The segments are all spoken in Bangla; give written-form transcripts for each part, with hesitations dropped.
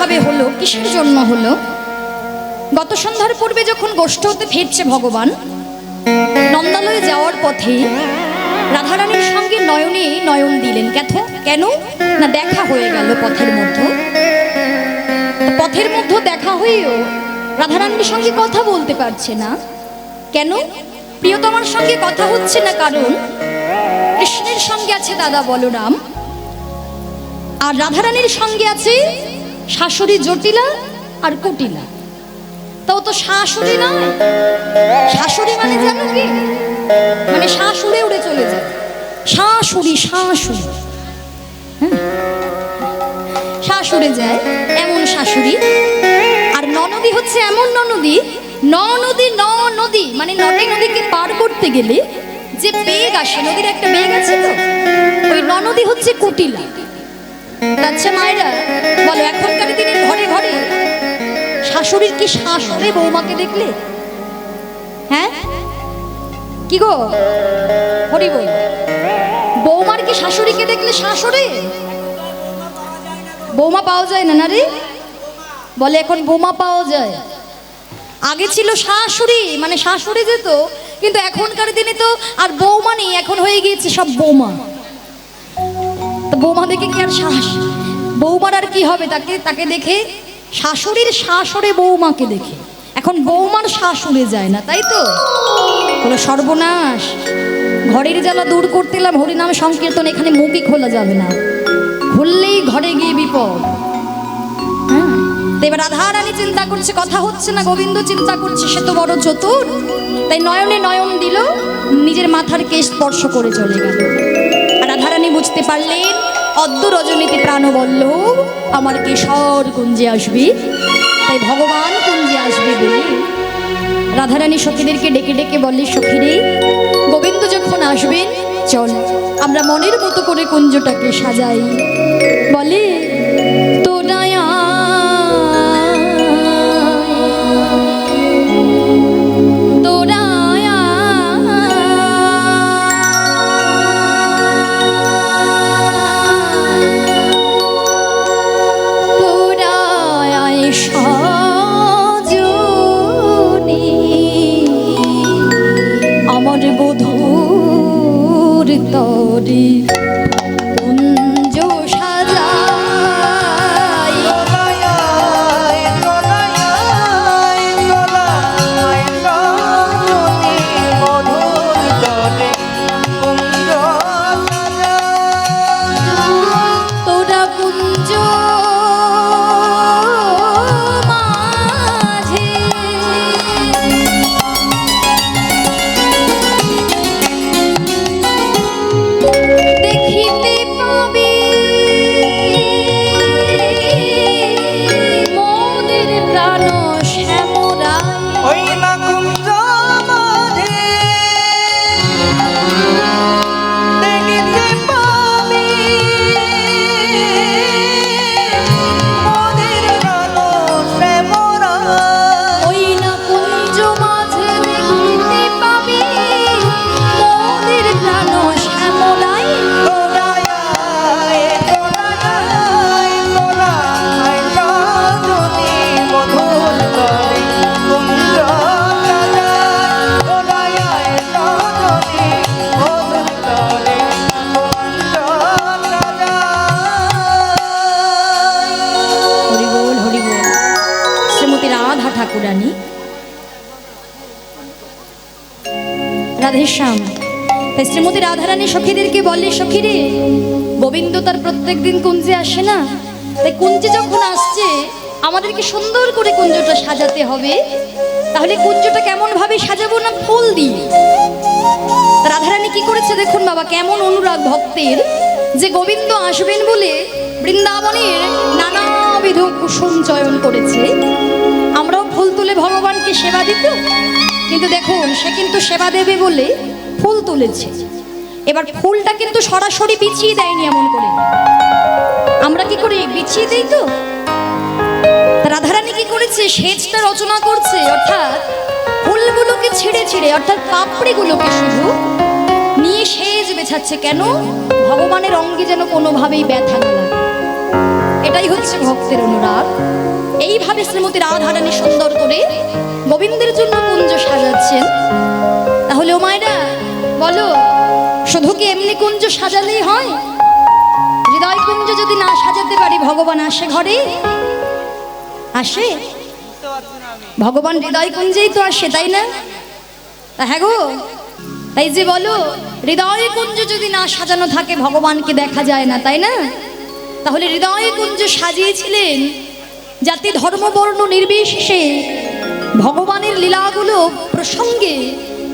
কিভাবে হলো, কিসের জন্য হলো? গত সন্ধ্যার পূর্বে যখন গোষ্ঠ হতে ফিরছে ভগবান, নন্দালয়ে যাওয়ার পথে রাধারানীর সঙ্গে নয়নে নয়ন দিলেন। কেন না দেখা হয়ে গেল পথের মধ্যে দেখা হয়েও রাধারানীর সঙ্গে কথা বলতে পারছে না। কেন প্রিয়তমার সঙ্গে কথা হচ্ছে না? কারণ কৃষ্ণের সঙ্গে আছে দাদা বলরাম, আর রাধারানীর সঙ্গে আছে শাশুড়ি জটিলা আর কুটিলা। তাও তো শাশুড়ি নয়, শাশুড়ি মানে জানো কি? মানে শাশুড়ে উড়ে চলে যায়। শাশুড়ি শাশুড়ে যায় এমন শাশুড়ি। আর ননদী হচ্ছে এমন ননদী মানে নদী নদীকে পার করতে গেলে যে বেগ আসে, নদীর একটা বেগ আছে তো, ওই ননদী হচ্ছে কুটিলা। আচ্ছা মায়েরা বলো, এখনকার দিনে ঘরে ঘরে শাশুড়ির কি শাশুড়ে বৌমাকে দেখলে? হ্যাঁ কি গো হরি বল, বৌমার কি শাশুড়িকে দেখলে শাশুড়ি? বৌমা পাওয়া যায় না? না রে বলে এখন বৌমা পাওয়া যায়। আগে ছিল শাশুড়ি, মানে শাশুড়ি যেত, কিন্তু এখনকার দিনে তো আর বৌমা নেই, এখন হয়ে গিয়েছে সব বৌমা। তো বৌমা দেখে কি আর বৌমার আর কি হবে? তাকে দেখে শাশুড়ির শাশুড়ে বৌমাকে দেখে এখন বৌমার শাশুড়ে যায় না, তাই তো? বলো সর্বনাশ, ঘরের জ্বালা দূর করতে এলাম হরিনাম সংকীর্তন, এখানে মুখই খোলা যাবে না, খুললেই ঘরে গিয়ে বিপদ। হ্যাঁ, এবার রাধারানী চিন্তা করছে, কথা হচ্ছে না, গোবিন্দ চিন্তা করছে, সে তো বড় চতুর, তাই নয়নে নয়ন দিল, নিজের মাথার কেশ স্পর্শ করে চলে গেল। আর রাধারানী বুঝতে পারলেন অদ্য রজনীতে প্রাণবল্লভ আমার কেশর কুঞ্জে আসবে, তাই ভগবান কুঞ্জে আসবে বলে রাধারানী সখীদেরকে ডেকে ডেকে বলে, সখীরে গোবিন্দ যখন আসবেন চল আমরা মনের মতো করে কুঞ্জটাকে সাজাই। বলে তোরা তরি কুঞ্জ সাজাই, তোরা কুঞ্জ মাঝে দেখিতে পাবে মোদের প্রাণ শ্যামরায়। ওই না কুঞ্জ মাঝে দেখিতে পাবি মোদের প্রাণ শ্যামরায়। ওই না কুঞ্জ মাঝে দেখিতে পাবে মোদের প্রাণ শ্যামরায়। শ্রীমতী রাধা ঠাকুরানী, রাধেশ্যাম, তাই শ্রীমতী রাধারানী সখীদেরকে বলে, সখীরে গোবিন্দ তার প্রত্যেক দিন কুঞ্জে আসে না, তাই কুঞ্জে যখন আসছে আমাদেরকে সুন্দর করে কুঞ্জটা সাজাতে হবে। তাহলে কুঞ্জটা কেমন ভাবে সাজাবো? না ফুল দিয়ে। রাধারানী কি করেছে দেখুন বাবা, কেমন অনুরাগ ভক্তের, যে গোবিন্দ আসবেন বলে বৃন্দাবনের নানাবিধ কুসুম চয়ন করেছে। আমরাও ফুল তুলে ভগবানকে সেবা দিত, কিন্তু দেখুন সে কিন্তু সেবা দেবে বলে ফুল তুলেছে। এবার ফুলটা কিন্তু সরাসরি বিছিয়ে দেয়নি, এমন করে আমরা কি করে বিছিয়ে দেই তো। রাধারানী কি করেছে, সেজটা রচনা করছে, অর্থাৎ ফুলগুলোকে ছিঁড়ে ছিঁড়ে, অর্থাৎ পাপড়িগুলোকে শুধু নিয়ে সেজ বেছাচ্ছে। কেন? ভগবানের অঙ্গে যেন কোনোভাবেই ব্যথা না লাগে। এটাই হচ্ছে ভক্তের অনুরাগ। এইভাবে শ্রীমতী রাধারানী সুন্দর করে গোবিন্দের জন্য কুঞ্জ সাজাচ্ছেন। তাহলে ও মায়েরা বলো, শুধু কি এমনি কুঞ্জ সাজালেই হয়? হৃদয় কুঞ্জ যদি না সাজাতে পারি, ভগবান আসে ঘরে? আসে? ভগবান হৃদয় কুঞ্জেই তো আসে, তাই না? তা হ্যাঁ গো, তাই যে বলো, হৃদয় কুঞ্জ যদি না সাজানো থাকে ভগবানকে দেখা যায় না, তাই না? তাহলে হৃদয় কুঞ্জ সাজিয়েছিলেন জাতি ধর্ম বর্ণ নির্বিশেষে ভগবানের লীলাগুলো প্রসঙ্গে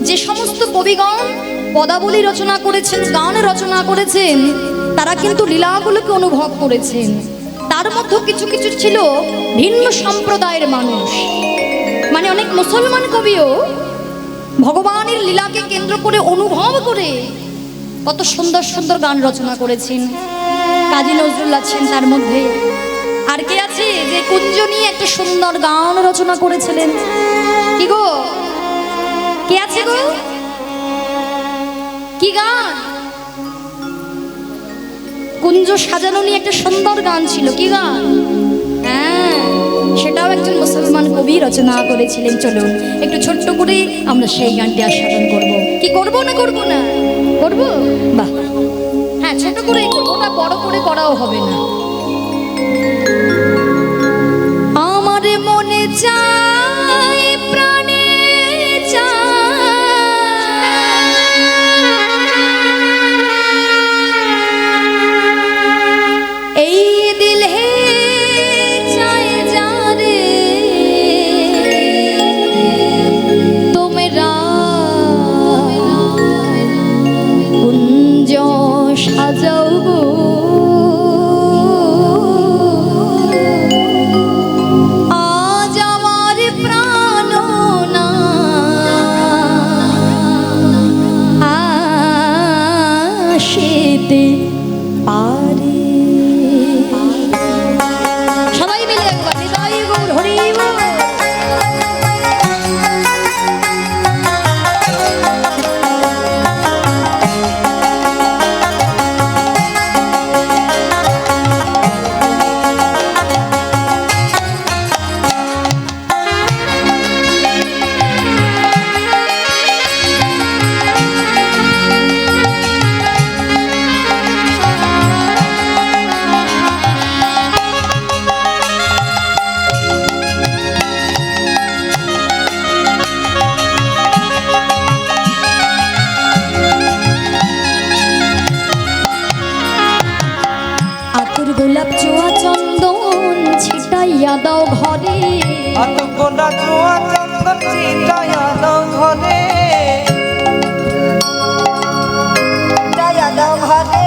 যে সমস্ত কবিগণ পদাবলী রচনা করেছেন, গান রচনা করেছেন, তারা কিন্তু লীলাগুলোকে অনুভব করেছেন। তার মধ্যে কিছু কিছু ছিল ভিন্ন সম্প্রদায়ের মানুষ, মানে অনেক মুসলমান কবিও ভগবানের লীলাকে কেন্দ্র করে অনুভব করে কত সুন্দর সুন্দর গান রচনা করেছেন। কাজী নজরুল আছেন তার মধ্যে। আর কে আছে যে কুঞ্জ নিয়ে একটা সুন্দর গান রচনা করেছিলেন? কি গো, কে আছে গো? কি গান? কুঞ্জ সাজানো নিয়ে একটা সুন্দর গান ছিল, কি গান? হ্যাঁ, সেটাও একজন মুসলমান কবি রচনা করেছিলেন। চলুন একটু ছোট্ট করে আমরা সেই গানটি আস্বাদন করব। কি করব না করব না করব? বাহ, হ্যাঁ ছোট করেই করবো, ওটা বড় করে করাও হবে না। আমার মনে চাই, প্রাণে চাই, এই দিল হে চাই যারে তোমরা কুঞ্জ সাজাও গো, আজ আমার প্রাণ না আসিতে পারে। সবাই মিলে একবার হৃদয় গৌর হরি বল। গোলাপ চোয়া চন্দন ছিটাইয়া দাও ঘরে, আতর গোলাপ চোয়া চন্দন ছিটাইয়া দাও ঘরে, ছিটাইয়া দাও ঘরে,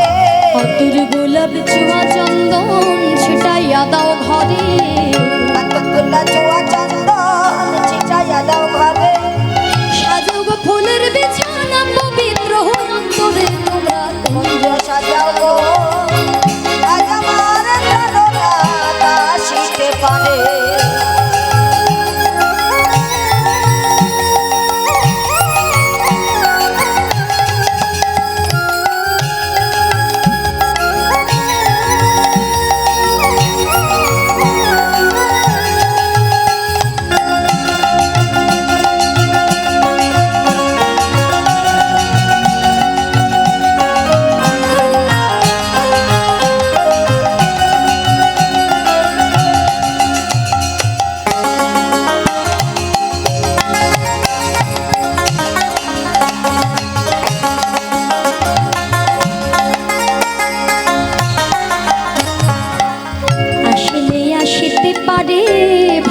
আতর গোলাপ চোয়া চন্দন ছিটাইয়া দাও ঘরে, আতর গোলাপ চোয়া চন্দন ছিটাইয়া দাও ঘরে, সাজাও গো ফুলের বিছানা পবিত্র অন্তরে তোমরা কুঞ্জ সাজাও গো, আজ আমার প্রাণনা আসিতে পারে।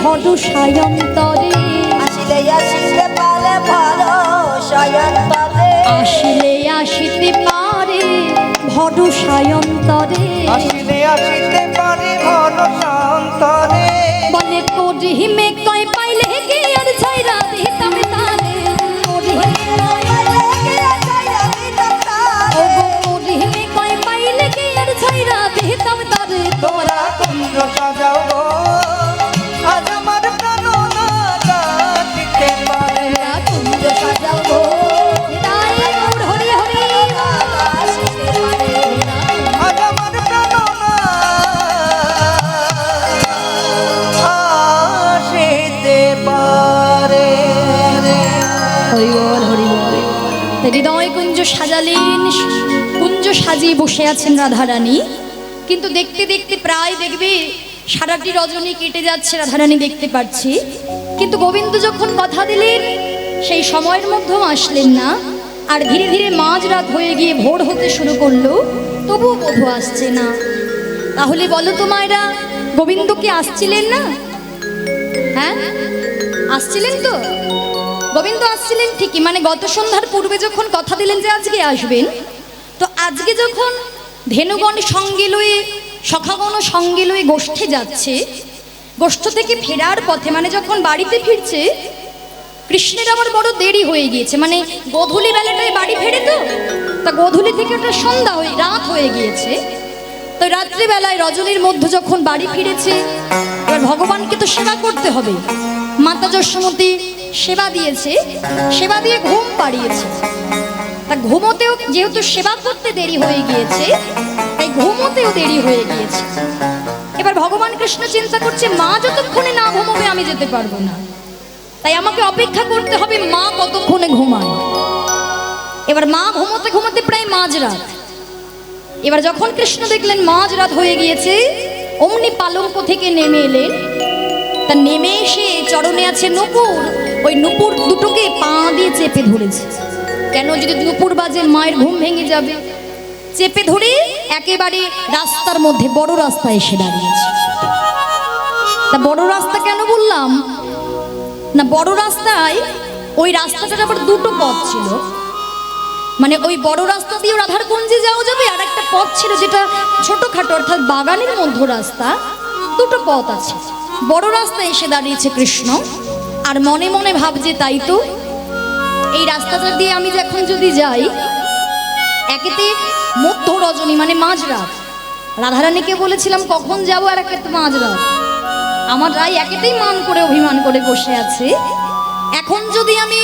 ভরসায়ন্তরে, আসিলে আসিতে পারে ভরসায়ন্তরে, আসিলে আসিতে পারে ভরসায়ন্তরে, আসিলে আসিতে পারে ভরসায়ন্তরে, বলে করিহিমে কয় পাইলে কে আর ছাইরা দিতাম তারে, করিহিমে কয় পাইলে কে আর ছাইরা দিতাম তারে, তোমরা কুঞ্জ সাজাও গো, আজ আমার প্রাণনা আসিতে পারে, কুঞ্জ সাজাও গো, হৃদয় গৌর হরি হরি আসিতে পারে, আজ আমার প্রাণনা হৃদয় কুঞ্জ সাজালেন, কুঞ্জ সাজিয়ে বসে আছেন রাধারানী। কিন্তু দেখতে দেখতে প্রায় দেখবে সারাটি রজনী কেটে যাচ্ছে, রাধারানী দেখতে পাচ্ছি। কিন্তু গোবিন্দ যখন কথা দিলেন সেই সময়ের মধ্যেও আসলেন না। আর ধীরে ধীরে মাঝরাত হয়ে গিয়ে ভোর হতে শুরু করলো, তবুও বধূ আসছে না। তাহলে বলো তো মায়েরা, গোবিন্দ কি আসছিলেন না? হ্যাঁ, আসছিলেন তো। গোবিন্দ আসছিলেন ঠিকই, মানে গত সন্ধ্যার পূর্বে যখন কথা দিলেন যে আজকে আসবেন, তো আজকে যখন ধেনুগণ সঙ্গে লয়ে, সখাগণ সঙ্গে লয়ে গোষ্ঠে যাচ্ছে, গোষ্ঠ থেকে ফেরার পথে মানে যখন বাড়িতে ফিরছে, কৃষ্ণের আবার বড় দেরি হয়ে গিয়েছে। মানে গোধূলি বেলাটায় বাড়ি ফেরে তো, তা গোধূলি থেকে ওটা সন্ধ্যা হয়ে রাত হয়ে গিয়েছে। তো রাত্রিবেলায় রজনীর মধ্যে যখন বাড়ি ফিরেছে, এবার ভগবানকে তো সেবা করতে হবে। মাতা যশোমতী সেবা দিয়েছে, সেবা দিয়ে ঘুম পাড়িয়েছে। তা ঘুমোতেও যেহেতু সেবা করতে দেরি হয়ে গিয়েছে, তাই ঘুমোতেও দেরি হয়ে গিয়েছে। এবার ভগবান কৃষ্ণ চিন্তা করছে, মা যতক্ষণে না ঘুমোবে আমি যেতে পারবো না, তাই আমাকে অপেক্ষা করতে হবে মা কতক্ষণে ঘুমায়। এবার মা ঘুমোতে ঘুমোতে প্রায় মাঝরাত। এবার যখন কৃষ্ণ দেখলেন মাঝরাত হয়ে গিয়েছে, অমনি পালঙ্ক থেকে নেমে এলেন। তা নেমে এসে চরণে আছে নূপুর, ওই নূপুর দুটোকে পা দিয়ে চেপে ধরেছে। কেন, যদি নূপুর বাজে মায়ের ঘুম ভেঙে যাবে। চেপে ধরে একেবারে রাস্তার মধ্যে, বড় রাস্তায় এসে দাঁড়িয়েছে। তা বড় রাস্তা কেন বললাম না, বড় রাস্তায় ওই রাস্তাটার আবার দুটো পথ ছিল। মানে ওই বড় রাস্তা দিয়ে রাধার কুঞ্জে যাওয়া যাবে, আর একটা পথ ছিল যেটা ছোটখাটো, অর্থাৎ বাগানের মধ্য রাস্তা। দুটো পথ আছে। বড় রাস্তায় এসে দাঁড়িয়েছে কৃষ্ণ, আর মনে মনে ভাবছে, তাই তো এই রাস্তাটা দিয়ে আমি এখন যদি যাই, একেতে মধ্য রজনী মানে মাঝরাত, রাধারানীকে বলেছিলাম কখন যাবো, আর একে তো মাঝরাত। আমার রায় একেতেই মান করে অভিমান করে বসে আছে। এখন যদি আমি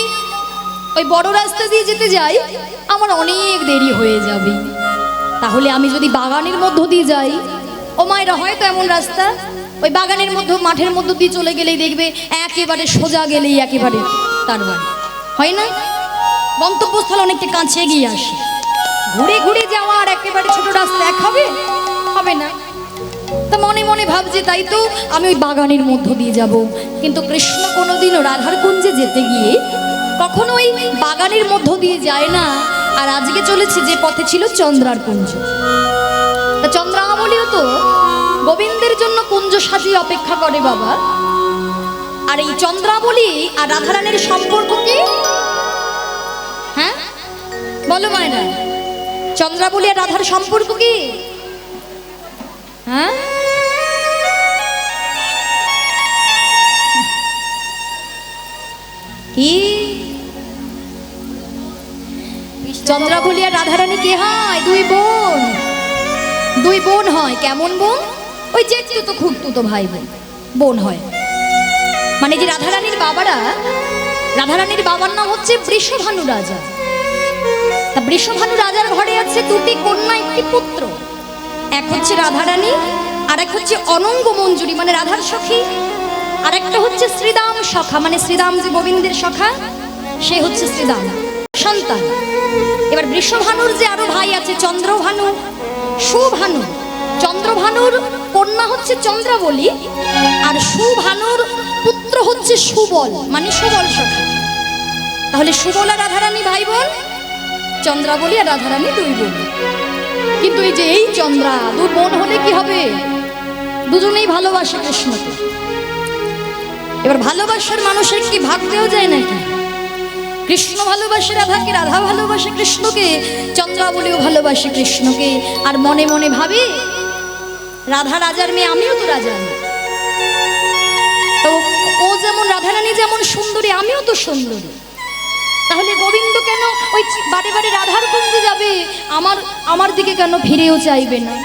ওই বড় রাস্তা দিয়ে যেতে যাই, আমার অনেক দেরি হয়ে যাবে। তাহলে আমি যদি বাগানের মধ্য দিয়ে যাই, ও মায়েরা হয়তো এমন রাস্তা ওই বাগানের মধ্যে, মাঠের মধ্য দিয়ে চলে গেলেই দেখবে একেবারে সোজা গেলেই একেবারে তার বাড়ি, হয় না? গন্তব্যস্থল অনেকটা কাছে এগিয়ে আসে। ঘুরে ঘুরে যাওয়া আর একেবারে ছোট রাস্তা এক হবে? হবে না। তা মনে মনে ভাবছে, তাই তো আমি ওই বাগানের মধ্য দিয়ে যাব। কিন্তু কৃষ্ণ কোনোদিনও রাধার কুঞ্জে যেতে গিয়ে কখনো ওই বাগানের মধ্য দিয়ে যায় না। আর আজকে চলেছে যে পথে ছিল চন্দ্রার কুঞ্জ। তা চন্দ্রাবলীও তো গোবিন্দের জন্য কুঞ্জ সাজিয়ে অপেক্ষা করে বাবা। আর এই চন্দ্রাবলী আর রাধারানীর সম্পর্ক কি? হ্যাঁ বলো মায়েরা, চন্দ্রাবলী আর রাধার সম্পর্ক কি? হ্যাঁ, কি চন্দ্রাবলী আর রাধারানী কে হয়? দুই বোন। দুই বোন হয়। কেমন বোন? ওই জেঠু তো খুঁড়তো তো ভাই বোন, বোন হয়। মানে যে রাধারানীর বাবারা, রাধারানীর বাবার নাম হচ্ছে বৃষভানু রাজা। তা বৃষভানু রাজার ঘরে আছে দুটি কন্যা, একটি পুত্র। এক হচ্ছে রাধারানী, আর এক হচ্ছে অনঙ্গ মঞ্জুরি মানে রাধার সখী, আর একটা হচ্ছে শ্রীদাম সখা মানে শ্রীদাম যে গোবিন্দের সখা, সে হচ্ছে শ্রীদাম সন্তান। এবার বৃষভানুর যে আরো ভাই আছে চন্দ্রভানু, সুভানু। চন্দ্রভানুর কন্যা হচ্ছে চন্দ্রাবলী, আর সুভানুর পুত্র হচ্ছে সুবল মানে সুবল সখা। তাহলে সুবল আর রাধারানী ভাই বোন, চন্দ্রাবলী আর রাধারানী দুই বোন। কিন্তু এই যে এই চন্দ্রা দুই বোন হলে কি হবে? দুজনেই ভালোবাসে কৃষ্ণকে। এবার ভালোবাসার মানুষের কি ভাবতেও যায় নাকি? কৃষ্ণ ভালোবাসে রাধাকে, রাধা ভালোবাসে কৃষ্ণকে, চন্দ্রাবলীও ভালোবাসে কৃষ্ণকে। আর মনে মনে ভাবে, রাধা রাজার মেয়ে, আমিও তো রাজা। তো ও যেমন রাধারানী যেমন সুন্দরী, আমিও তো সুন্দরী। তাহলে গোবিন্দ কেন ওই বারে বারে রাধার কুঞ্জে যাবে, আমার দিকে কেন ফিরেও চাইবে না?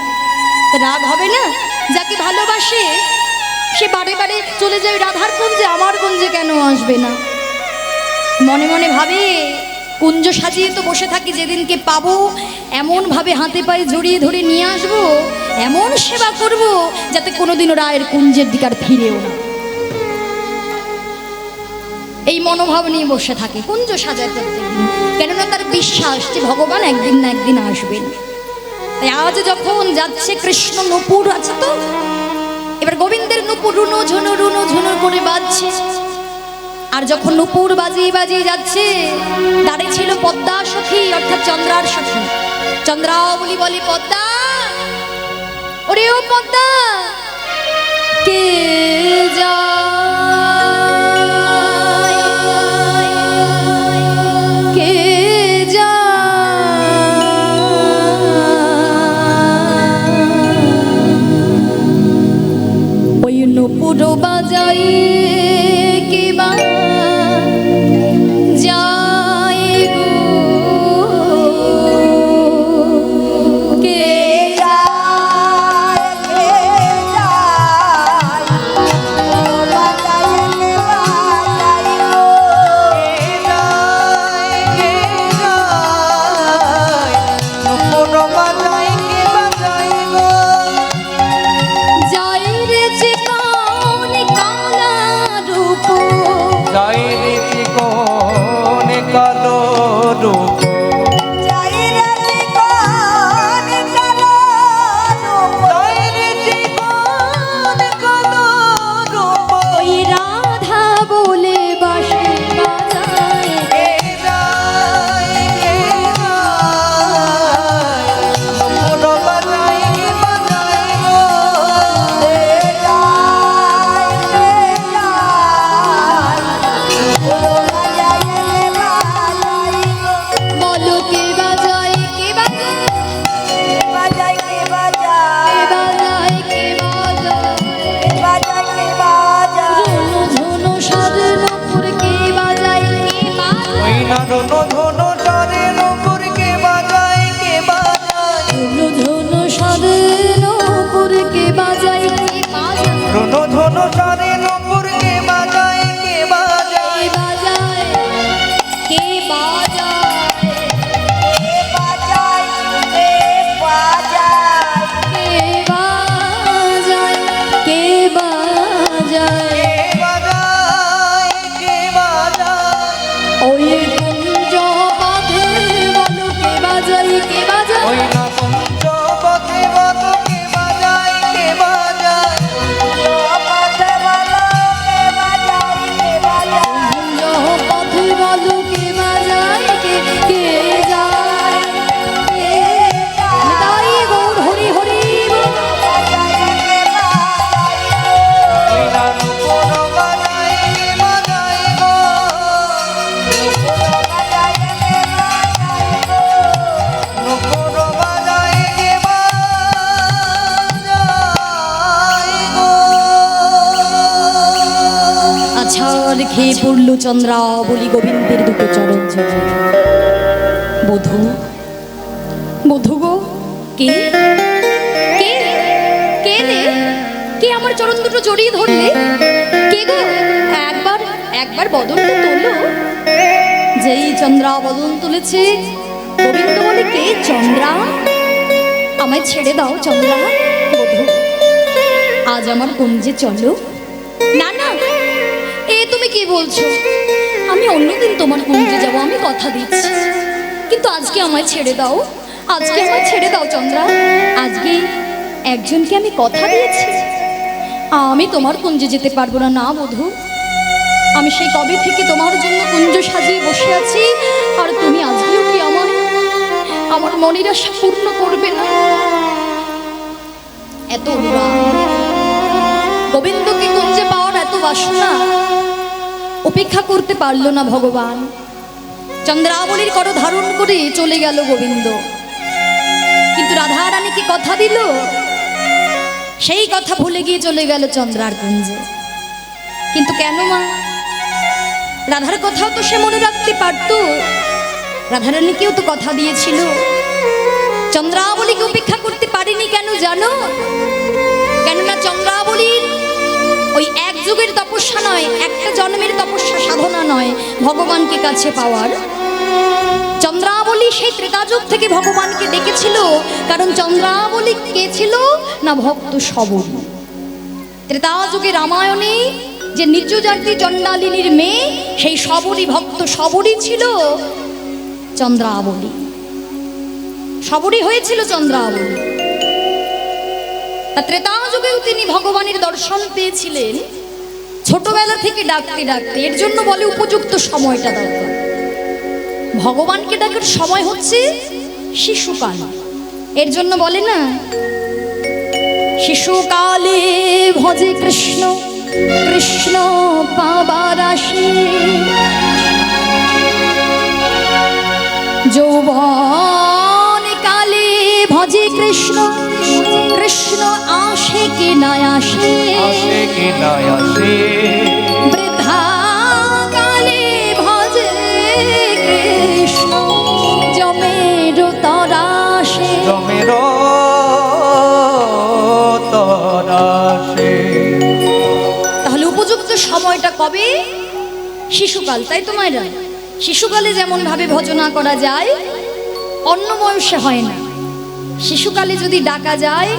রাগ হবে না? যাকে ভালোবাসে সে বারে বারে চলে যায় রাধার কুঞ্জে, আমার কুঞ্জে কেন আসবে না? মনে মনে ভাবে, কুঞ্জ সাজিয়ে তো বসে থাকি, যেদিনকে পাবো এমনভাবে হাতে পায়ে জড়িয়ে ধরে নিয়ে আসবো, এমন সেবা করব যাতে কোনোদিনও রায়ের কুঞ্জের দিকে আর ফিরেও না। এই মনোভাব নিয়ে বসে থাকে, কুঞ্জ সাজায় প্রত্যেকদিন, কেননা তার বিশ্বাস যে ভগবান একদিন না একদিন আসবেন। তাই আজ যখন যাচ্ছে কৃষ্ণ, নূপুর আছে তো, এবার গোবিন্দের নূপুর রুনো ঝুনো করে বাজছে। আর যখন নূপুর বাজিয়ে বাজিয়ে যাচ্ছে, দাঁড়িয়ে ছিল পদ্মা সখী অর্থাৎ চন্দ্রার সখী। চন্দ্রাবলী বলে, পদ্মা, ওরে ও পদ্মা, কে যায়, কে যায়, ওই নূপুর বাজাই কে বা যায় গো, কে খেয়ে পড়ল চন্দ্রাবলী গোবিন্দের দুটো চরণ জড়িয়ে। বধূ, বধূ গো, কে কে কে রে, কে আমার চরণ দুটো জড়িয়ে ধরলে? কে গো? একবার একবার বদনটা তোলো। যেই চন্দ্রা বদন তুলেছে, গোবিন্দ বলে, কে চন্দ্রা? আমায় ছেড়ে দাও চন্দ্রা। বধূ, আজ আমার কুঞ্জে চলো। না না, এ তুমি কি বলছো? আমি অন্যদিন তোমার কুঞ্জে যাব, আমি কথা দিচ্ছি, কিন্তু আজকে আমায় ছেড়ে দাও, আজকে আমায় ছেড়ে দাও চন্দ্রা। আজকে একজনকে আমি কথা দিয়েছি, আমি তোমার কুঞ্জে যেতে পারবো না। না বধূ, আমি সেই কবে থেকে তোমার জন্য কুঞ্জ সাজিয়ে বসে আছি, আর তুমি আজকেও কি আমার মনের আশা পূর্ণ করবে না? এত অনুরাগ, গোবিন্দকে কুঞ্জে পাওয়ার এত বাসনা, অপেক্ষা করতে পারলো না ভগবান। চন্দ্রাবলীর কর ধারণ করে চলে গেল গোবিন্দ, কিন্তু রাধা রানীকে কথা দিল, সেই কথা ভুলে গিয়ে চলে গেল চন্দ্রার কুঞ্জে। কিন্তু কেন মা? রাধার কথাও তো সে মনে রাখতে পারত, রাধারানীকেও তো কথা দিয়েছিল। চন্দ্রাবলীকে উপেক্ষা করতে পারেনি কেন জানো? কেননা চন্দ্রাবলীর ওই এক যুগের তপস্যা নয়, একটা জন্মের তপস্যা সাধনা নয় ভগবানকে কাছে পাওয়ার। চন্দ্রাবলী সেই ত্রেতাযুগ থেকে ভগবানকে ডেকেছিল, কারণ চন্দ্রাবলী কে ছিল না? ভক্ত সবল। ত্রেতাযুগে রামায়ণে যে নিচু জাতি চণ্ডালিনীর মেয়ে সেই সবরী ভক্ত সবরী ছিল চন্দ্রাবলী, সবরী হয়েছিল চন্দ্রাবলী। ত্রেতা যুগেও তিনি ভগবানের দর্শন পেয়েছিলেন ছোটবেলা থেকে ডাকতে ডাকতে। এর জন্য বলে উপযুক্ত সময়টা দরকার। ভগবানকে ডাকার সময় হচ্ছে শিশুকাল। এর জন্য বলে না, শিশুকালে ভজে কৃষ্ণ কৃষ্ণ পাবার আসে, যৌবন কালে ভজে কৃষ্ণ কৃষ্ণ আসে কি না আসে, বৃদ্ধা কালে ভজে কৃষ্ণ জমের তরাসে, তাহলে উপযুক্ত সময়টা কবে? শিশুকাল, তাই তো মায়েরা? শিশুকালে যেমন ভাবে ভজনা করা যায় অন্য বয়সে হয় না। শিশুকালে যদি ডাকা যায়,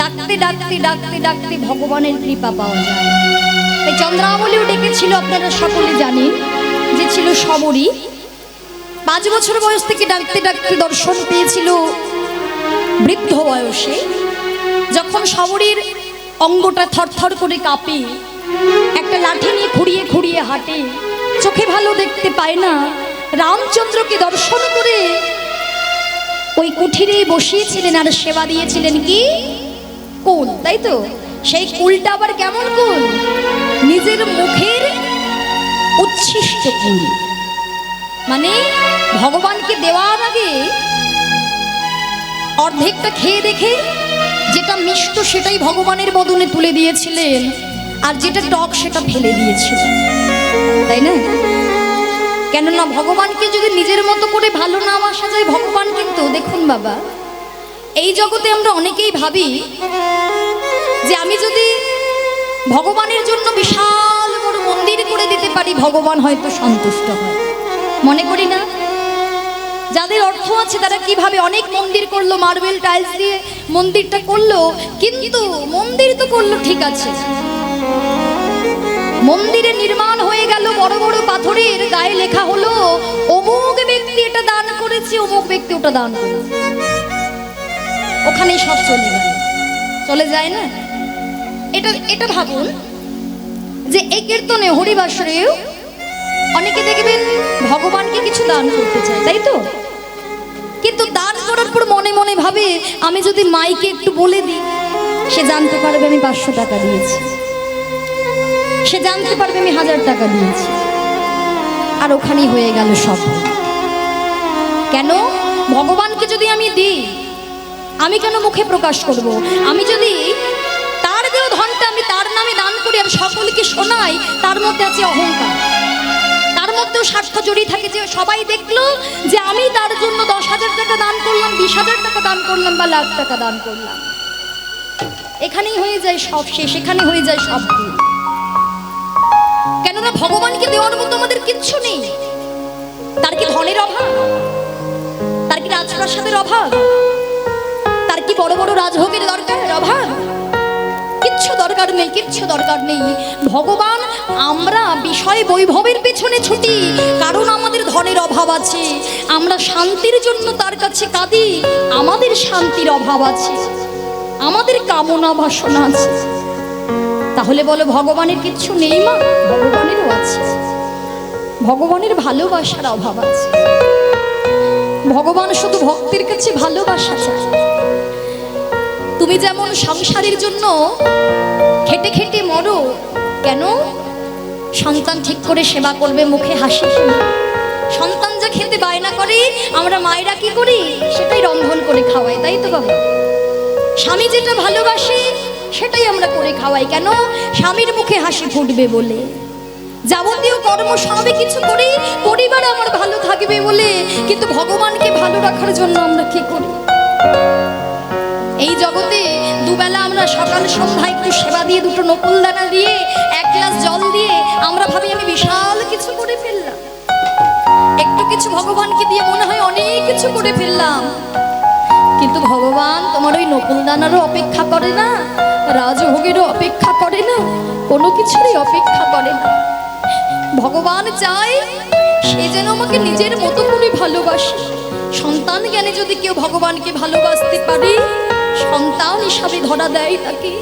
ডাকতে ডাকতে ডাকতে ডাকতে ভগবানের কৃপা পাওয়া যায়। তাই চন্দ্রাবলীও ডেকেছিল, আপনারা সকলে জানেন যে ছিল সবরী। 5 বছর বয়স থেকে ডাকতে ডাকতে দর্শন পেয়েছিল বৃদ্ধ বয়সে। যখন সবরীর অঙ্গটা থরথর করে কাঁপে, একটা লাঠি নিয়ে খুঁড়িয়ে খুঁড়িয়ে হাঁটে, চোখে ভালো দেখতে পায় না, রামচন্দ্রকে দর্শন করে ওই কুঠিরে বসিয়েছিলেন আর সেবা দিয়েছিলেন কি কুল, তাই তো? সেই কুলটা আবার কেমন কুল? নিজের মুখের উচ্ছিষ্ট কুল। মানে ভগবানকে দেওয়ার আগে অর্ধেকটা খেয়ে দেখে যেটা মিষ্ট সেটাই ভগবানের বদনে তুলে দিয়েছিলেন, আর যেটা টক সেটা ফেলে দিয়েছিলেন, তাই না? কেননা ভগবানকে যদি নিজের মতো করে ভালো না বাসা যায়, ভগবান কিন্তু, দেখুন বাবা, এই জগতে আমরা অনেকেই ভাবি যে আমি যদি ভগবানের জন্য বিশাল বড় মন্দির করে দিতে পারি ভগবান হয়তো সন্তুষ্ট হয়। মনে করি না? যাদের অর্থ আছে তারা কিভাবে অনেক মন্দির করলো, মার্বেল টাইলস দিয়ে মন্দিরটা করলো, কিন্তু মন্দির তো করলো ঠিক আছে, মন্দিরে নির্মাণ হয়ে গেল বড় বড় পাথরের গায়ে লেখা হলো অমুক ব্যক্তি এটা দান করেছে, অমুক ব্যক্তি ওটা দান করেছে, ওখানেই সব চলে গেল। চলে যায় না? এটা ভাবুন যে এই কীর্তনে হরিবাসরেও অনেকে দেখবেন ভগবানকে কিছু দান করতে চায়, তাই তো? কিন্তু দান করার পর মনে মনে ভাবে আমি যদি মাইকে একটু বলে দিই, সে জানতে পারবে আমি 500 টাকা দিয়েছি, সে জানতে পারবে আমি 1000 টাকা দিয়েছি, আর ওখানেই হয়ে গেল সব। কেন? ভগবানকে যদি আমি দিই, আমি কেন মুখে প্রকাশ করব? আমি যদি তার দেওয়া ধনটা আমি তার নামে দান করি আর সকলকে শোনাই, তার মধ্যে আছে অহংকার, তার মধ্যেও স্বার্থ জড়িয়ে থাকে যে সবাই দেখলো যে আমি তার জন্য 10,000 টাকা দান করলাম, 20,000 টাকা দান করলাম বা লাখ টাকা দান করলাম। এখানেই হয়ে যায় সব শেষ, এখানে হয়ে যায় সব ভুল। কেননা ভগবানকে দেওয়ার মতো আমাদের কিচ্ছু নেই। তার কি ধনের অভাব? তার কি রাজপ্রাসাদের অভাব? তার কি বড় বড় রাজভোগের দরকার অভাব? কিচ্ছু দরকার নেই, কিচ্ছু দরকার নেই। ভগবান, আমরা বিষয় বৈভবের পেছনে ছুটি কারণ আমাদের ধনের অভাব আছে, আমরা শান্তির জন্য তার কাছে কাঁদি, আমাদের শান্তির অভাব আছে, আমাদের কামনা বাসনা আছে। তাহলে বলো ভগবানের কিচ্ছু নেই? মা, ভগবানেরও আছে, ভগবানের ভালোবাসার অভাব আছে। ভগবান শুধু ভক্তের কাছে ভালোবাসা চায়। তুমি যেমন সংসারের জন্য খেটে খেটে মরো, কেন? সন্তান ঠিক করে সেবা করবে, মুখে হাসি। সন্তান যা খেতে বায়না করে আমরা মায়েরা কি করি? সেটাই রন্ধন করে খাওয়াই, তাই তো বাবা? স্বামী যেটা ভালোবাসে সেটাই আমরা করে খাওয়াই, কেন? স্বামীর মুখে হাসি ফুটবে বলে। যাবতীয় কর্ম সবে কিছু করি পরিবার আমার ভালো থাকবে বলে, কিন্তু ভগবানকে ভালো রাখার জন্য আমরা কি করি? এই জগতে দুবেলা আমরা সকাল সন্ধ্যা একটু সেবা দিয়ে, দুটো নকুল দানা দিয়ে, 1 গ্লাস জল দিয়ে আমরা ভাবি আমি বিশাল কিছু করে ফেললাম। একটু কিছু ভগবানকে দিয়ে মনে হয় অনেক কিছু করে ফেললাম, কিন্তু ভগবান তোমার ওই নকুল দানারও অপেক্ষা করে না, রাজভোগেরও অপেক্ষা করে না, কোনো কিছুরই অপেক্ষা করে না। ভগবান চায় সে যেন আমাকে নিজের মতো করে ভালোবাসে। সন্তান জ্ঞানে যদি কেউ ভগবানকে ভালোবাসতে পারে, সন্তান হিসাবে ধরা দেয় তাকে।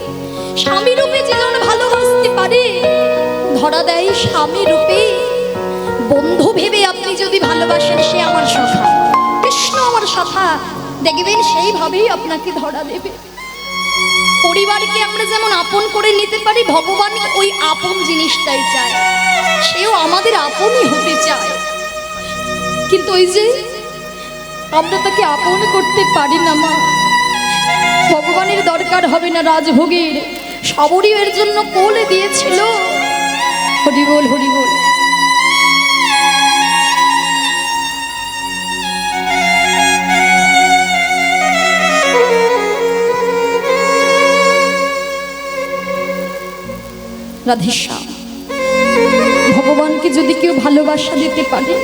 স্বামী রূপে যে যেন ভালোবাসতে পারে, ধরা দেয় স্বামী রূপে। বন্ধু ভেবে আপনি যদি ভালোবাসেন, সে আমার সখা, কৃষ্ণ আমার সখা, দেখবেন সেইভাবেই আপনাকে ধরা দেবে। পরিবারকে আমরা যেমন আপন করে নিতে পারি, ভগবান ওই আপন জিনিসটাই চায়। সেও আমাদের আপনই হতে চায়, কিন্তু ওই যে আমরা তাকে আপন করতে পারি না। মা, ভগবানের দরকার হবে না রাজভোগের, সবরই এর জন্য কোলে দিয়েছিল। হরি বল, হরি বল। রাধেশ্যাম। ভগবানকে যদি কেউ ভালোবাসা দিতে পারে,